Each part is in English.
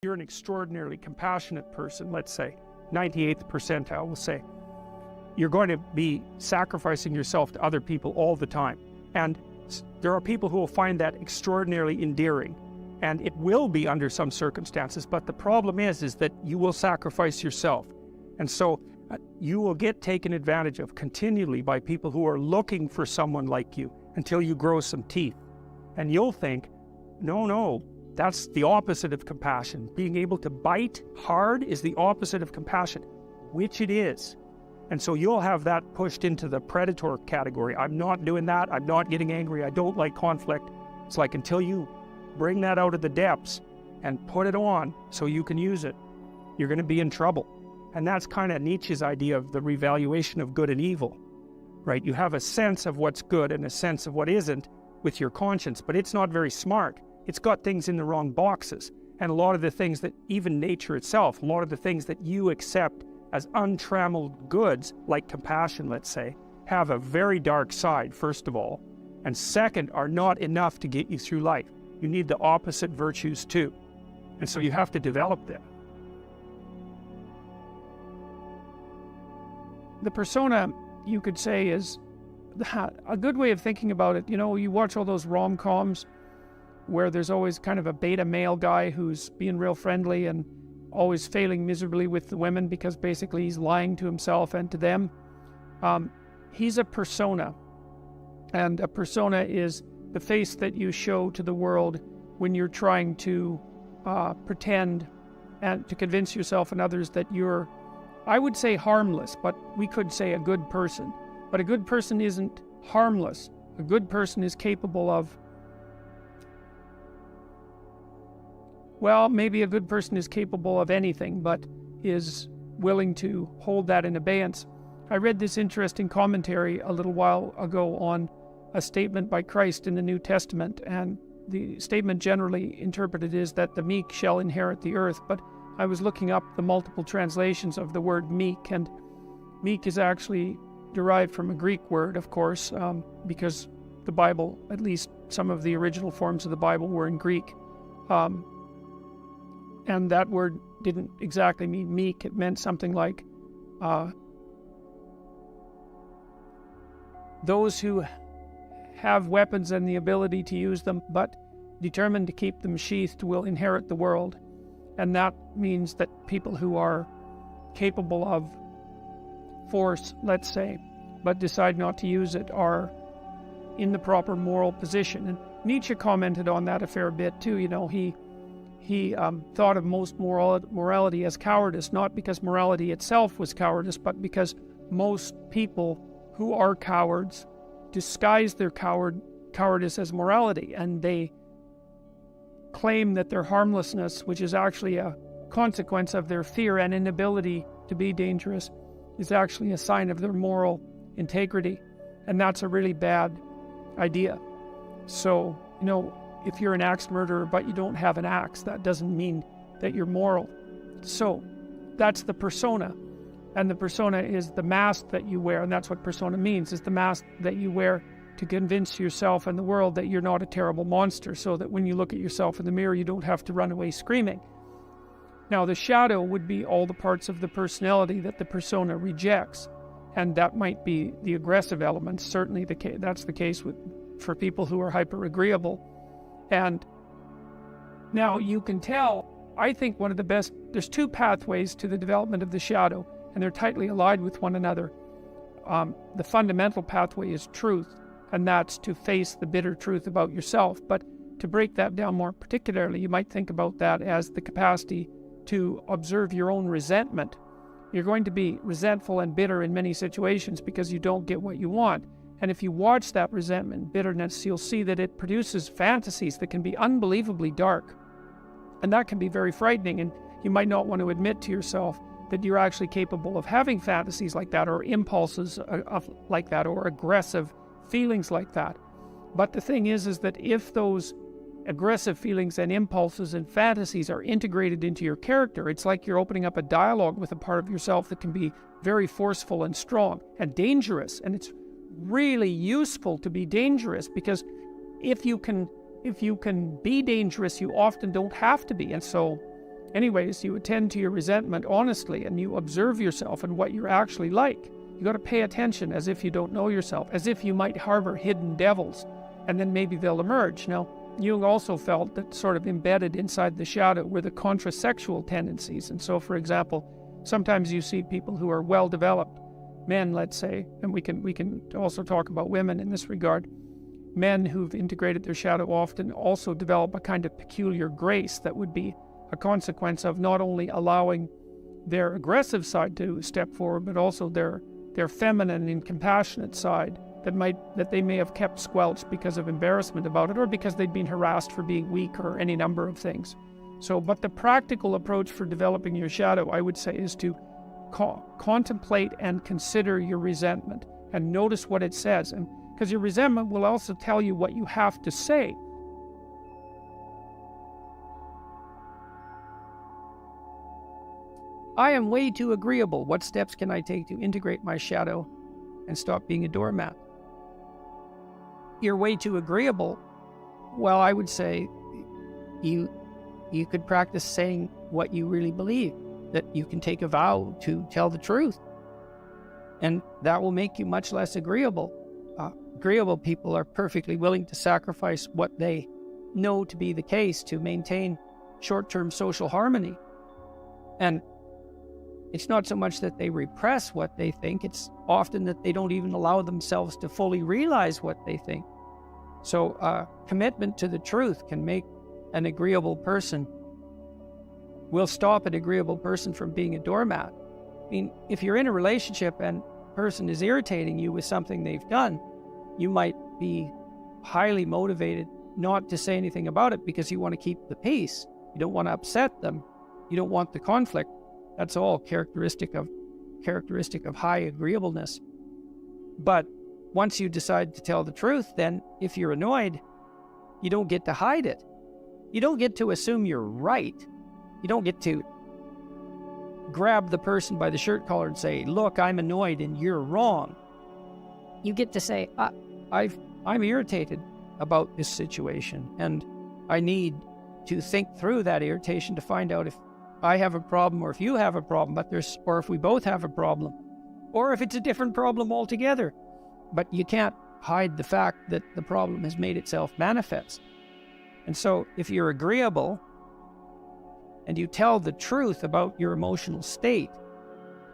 you're an extraordinarily compassionate person, let's say, 98th percentile, we'll say, you're going to be sacrificing yourself to other people all the time. And there are people who will find that extraordinarily endearing. And it will be under some circumstances, but the problem is that you will sacrifice yourself. And so you will get taken advantage of continually by people who are looking for someone like you until you grow some teeth. And you'll think, no, that's the opposite of compassion. Being able to bite hard is the opposite of compassion, which it is. And so you'll have that pushed into the predator category. I'm not doing that. I'm not getting angry. I don't like conflict. It's like until you bring that out of the depths and put it on so you can use it, you're going to be in trouble. And that's kind of Nietzsche's idea of the revaluation of good and evil, right? You have a sense of what's good and a sense of what isn't with your conscience, but it's not very smart. It's got things in the wrong boxes. And a lot of the things that even nature itself, a lot of the things that you accept as untrammeled goods, like compassion, let's say, have a very dark side, first of all. And second, are not enough to get you through life. You need the opposite virtues too. And so you have to develop them. The persona, you could say, is a good way of thinking about it. You know, you watch all those rom-coms where there's always kind of a beta male guy who's being real friendly and always failing miserably with the women because basically he's lying to himself and to them. He's a persona. And a persona is the face that you show to the world when you're trying to pretend and to convince yourself and others that you're, I would say, harmless, but we could say a good person. But a good person isn't harmless. A good person is capable of, well, maybe a good person is capable of anything, but is willing to hold that in abeyance. I read this interesting commentary a little while ago on a statement by Christ in the New Testament, and the statement generally interpreted is that the meek shall inherit the earth, but I was looking up the multiple translations of the word meek, and meek is actually derived from a Greek word, of course, because the Bible, at least some of the original forms of the Bible, were in Greek. And that word didn't exactly mean meek. It meant something like those who have weapons and the ability to use them, but determined to keep them sheathed, will inherit the world. And that means that people who are capable of force, let's say, but decide not to use it, are in the proper moral position. And Nietzsche commented on that a fair bit too. You know, he thought of most morality as cowardice, not because morality itself was cowardice, but because most people who are cowards disguise their cowardice as morality, and they claim that their harmlessness, which is actually a consequence of their fear and inability to be dangerous, is actually a sign of their moral integrity. And that's a really bad idea. So, you know, if you're an axe murderer but you don't have an axe, that doesn't mean that you're moral. So that's the persona. And the persona is the mask that you wear, and that's what persona means, is the mask that you wear to convince yourself and the world that you're not a terrible monster, so that when you look at yourself in the mirror, you don't have to run away screaming. Now, the shadow would be all the parts of the personality that the persona rejects, and that might be the aggressive elements. Certainly that's the case for people who are hyper-agreeable. And now you can tell, I think one of the best, there's two pathways to the development of the shadow, and they're tightly allied with one another. The fundamental pathway is truth, and that's to face the bitter truth about yourself. But to break that down more particularly, you might think about that as the capacity to observe your own resentment. You're going to be resentful and bitter in many situations because you don't get what you want. And if you watch that resentment, bitterness, you'll see that it produces fantasies that can be unbelievably dark. And that can be very frightening, and you might not want to admit to yourself that you're actually capable of having fantasies like that, or impulses like that, or aggressive feelings like that. But the thing is that if those aggressive feelings and impulses and fantasies are integrated into your character, it's like you're opening up a dialogue with a part of yourself that can be very forceful and strong and dangerous. And it's really useful to be dangerous, because if you can be dangerous, you often don't have to be. And so Anyways, you attend to your resentment honestly and you observe yourself and what you're actually like. You got to pay attention as if you don't know yourself, as if you might harbor hidden devils, and then maybe they'll emerge. Now, Jung also felt that sort of embedded inside the shadow were the contrasexual tendencies. And so, for example, sometimes you see people who are well-developed, men, let's say, and we can also talk about women in this regard. Men who've integrated their shadow often also develop a kind of peculiar grace that would be a consequence of not only allowing their aggressive side to step forward, but also their feminine and compassionate side that they may have kept squelched because of embarrassment about it, or because they'd been harassed for being weak, or any number of things. So, but the practical approach for developing your shadow, I would say, is to contemplate and consider your resentment and notice what it says. And because your resentment will also tell you what you have to say. I am way too agreeable. What steps can I take to integrate my shadow and stop being a doormat? You're way too agreeable. Well, I would say you could practice saying what you really believe, that you can take a vow to tell the truth. And that will make you much less agreeable. Agreeable people are perfectly willing to sacrifice what they know to be the case to maintain short-term social harmony. And it's not so much that they repress what they think, it's often that they don't even allow themselves to fully realize what they think. So commitment to the truth can make an agreeable person, will stop an agreeable person from being a doormat. I mean, if you're in a relationship and a person is irritating you with something they've done, you might be highly motivated not to say anything about it because you want to keep the peace. You don't want to upset them. You don't want the conflict. That's all characteristic of high agreeableness. But once you decide to tell the truth, then if you're annoyed, you don't get to hide it. You don't get to assume you're right. You don't get to grab the person by the shirt collar and say, look, I'm annoyed and you're wrong. You get to say, I'm irritated about this situation and I need to think through that irritation to find out if I have a problem or if you have a problem, or if we both have a problem, or if it's a different problem altogether. But you can't hide the fact that the problem has made itself manifest. And so if you're agreeable and you tell the truth about your emotional state,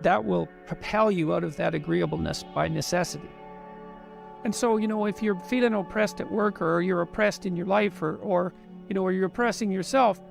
that will propel you out of that agreeableness by necessity. And so, if you're feeling oppressed at work, or you're oppressed in your life, or you're oppressing yourself,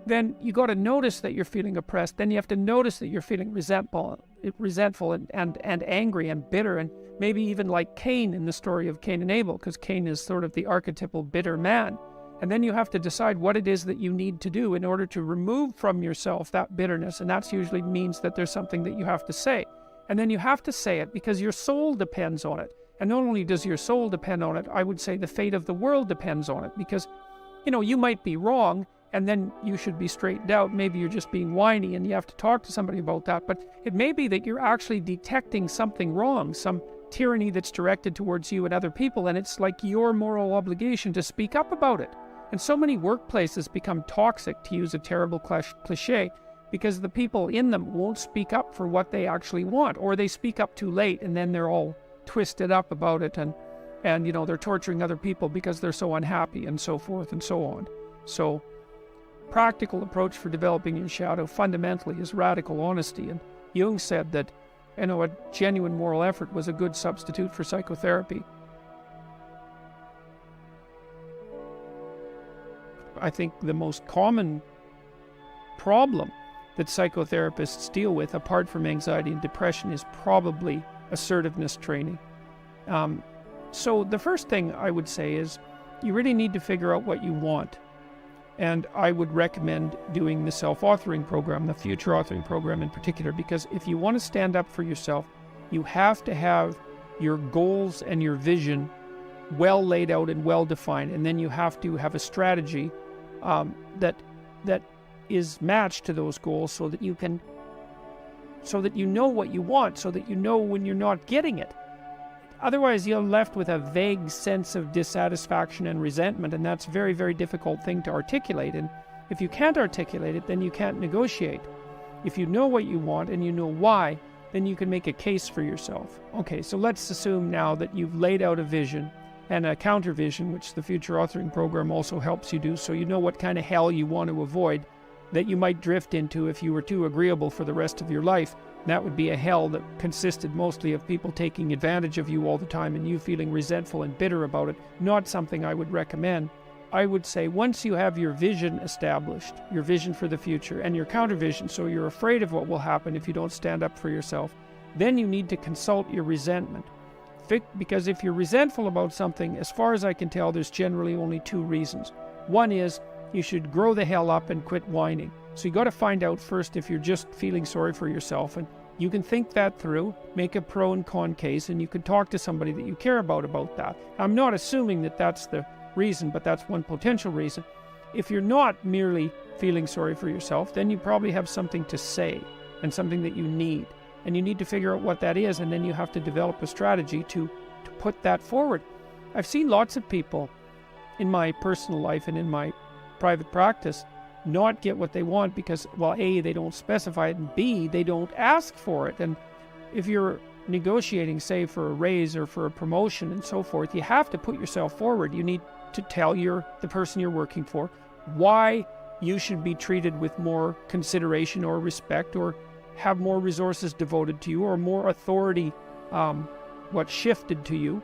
then you got to notice that you're feeling oppressed. Then you have to notice that you're feeling resentful and angry and bitter, and maybe even like Cain in the story of Cain and Abel, because Cain is sort of the archetypal bitter man. And then you have to decide what it is that you need to do in order to remove from yourself that bitterness. And that usually means that there's something that you have to say. And then you have to say it because your soul depends on it. And not only does your soul depend on it, I would say the fate of the world depends on it. Because, you might be wrong, and then you should be straightened out. Maybe you're just being whiny and you have to talk to somebody about that. But it may be that you're actually detecting something wrong, some tyranny that's directed towards you and other people, and it's like your moral obligation to speak up about it. And so many workplaces become toxic, to use a terrible cliche, because the people in them won't speak up for what they actually want, or they speak up too late and then they're all twisted up about it, and they're torturing other people because they're so unhappy, and so forth and so on. So practical approach for developing your shadow fundamentally is radical honesty. And Jung said that a genuine moral effort was a good substitute for psychotherapy. I think the most common problem that psychotherapists deal with, apart from anxiety and depression, is probably assertiveness training. So the first thing I would say is you really need to figure out what you want. And I would recommend doing the self-authoring program, the future authoring program in particular, because if you want to stand up for yourself, you have to have your goals and your vision well laid out and well defined. And then you have to have a strategy that is matched to those goals, so that you know what you want, so that you know when you're not getting it. Otherwise, you're left with a vague sense of dissatisfaction and resentment, and that's a very, very difficult thing to articulate. And If you can't articulate it, then you can't negotiate. If you know what you want and you know why, then you can make a case for yourself. Okay, so let's assume now that you've laid out a vision and a counter vision, which the Future Authoring Program also helps you do, so you know what kind of hell you want to avoid that you might drift into if you were too agreeable for the rest of your life. That would be a hell that consisted mostly of people taking advantage of you all the time and you feeling resentful and bitter about it. Not something I would recommend. I would say once you have your vision established, your vision for the future, and your counter vision, so you're afraid of what will happen if you don't stand up for yourself, then you need to consult your resentment. Because if you're resentful about something, as far as I can tell, there's generally only two reasons. One is you should grow the hell up and quit whining. So you got to find out first if you're just feeling sorry for yourself, and you can think that through, make a pro and con case, and you can talk to somebody that you care about that. I'm not assuming that that's the reason, but that's one potential reason. If you're not merely feeling sorry for yourself, then you probably have something to say and something that you need, and you need to figure out what that is, and then you have to develop a strategy to put that forward. I've seen lots of people in my personal life and in my private practice not get what they want because, well, A, they don't specify it, and B, they don't ask for it. And if you're negotiating, say, for a raise or for a promotion and so forth, you have to put yourself forward. You need to tell the person you're working for why you should be treated with more consideration or respect, or have more resources devoted to you, or more authority shifted to you.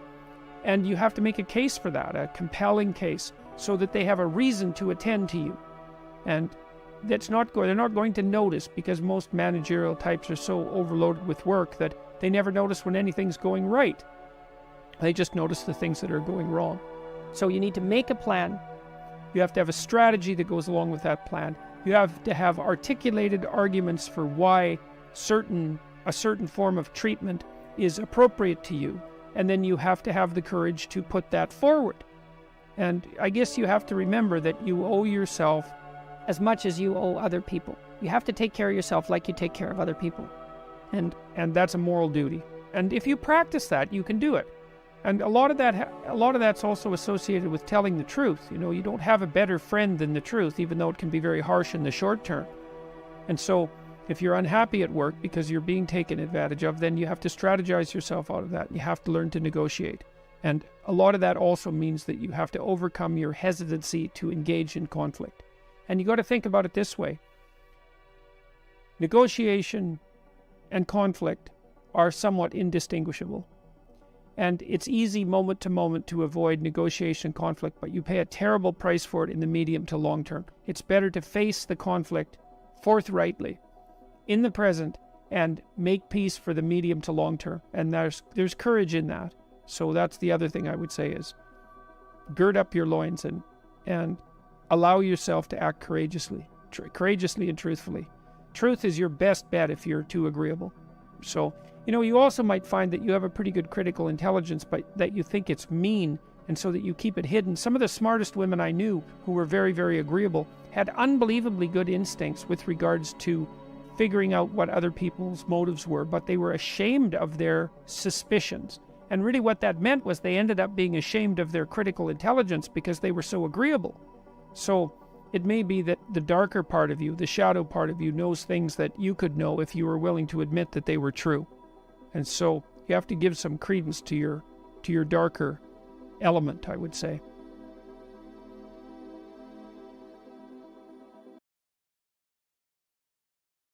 And you have to make a case for that, a compelling case, so that they have a reason to attend to you. And they're not going to notice, because most managerial types are so overloaded with work that they never notice when anything's going right. They just notice the things that are going wrong. So you need to make a plan. You have to have a strategy that goes along with that plan. You have to have articulated arguments for why a certain form of treatment is appropriate to you. And then you have to have the courage to put that forward. And I guess you have to remember that you owe yourself as much as you owe other people. You have to take care of yourself like you take care of other people. And that's a moral duty. And if you practice that, you can do it. And a lot of that's also associated with telling the truth. You know, you don't have a better friend than the truth, even though it can be very harsh in the short term. And so if you're unhappy at work because you're being taken advantage of, then you have to strategize yourself out of that. You have to learn to negotiate. And a lot of that also means that you have to overcome your hesitancy to engage in conflict. And you got to think about it this way. Negotiation and conflict are somewhat indistinguishable. And it's easy moment to moment to avoid negotiation and conflict, but you pay a terrible price for it in the medium to long term. It's better to face the conflict forthrightly in the present and make peace for the medium to long term. And there's courage in that. So that's the other thing I would say is gird up your loins and allow yourself to act courageously and truthfully. Truth is your best bet if you're too agreeable. So, you also might find that you have a pretty good critical intelligence, but that you think it's mean, and so that you keep it hidden. Some of the smartest women I knew who were very, very agreeable had unbelievably good instincts with regards to figuring out what other people's motives were, but they were ashamed of their suspicions. And really what that meant was they ended up being ashamed of their critical intelligence because they were so agreeable. So it may be that the darker part of you, the shadow part of you, knows things that you could know if you were willing to admit that they were true. And so you have to give some credence to your darker element, I would say.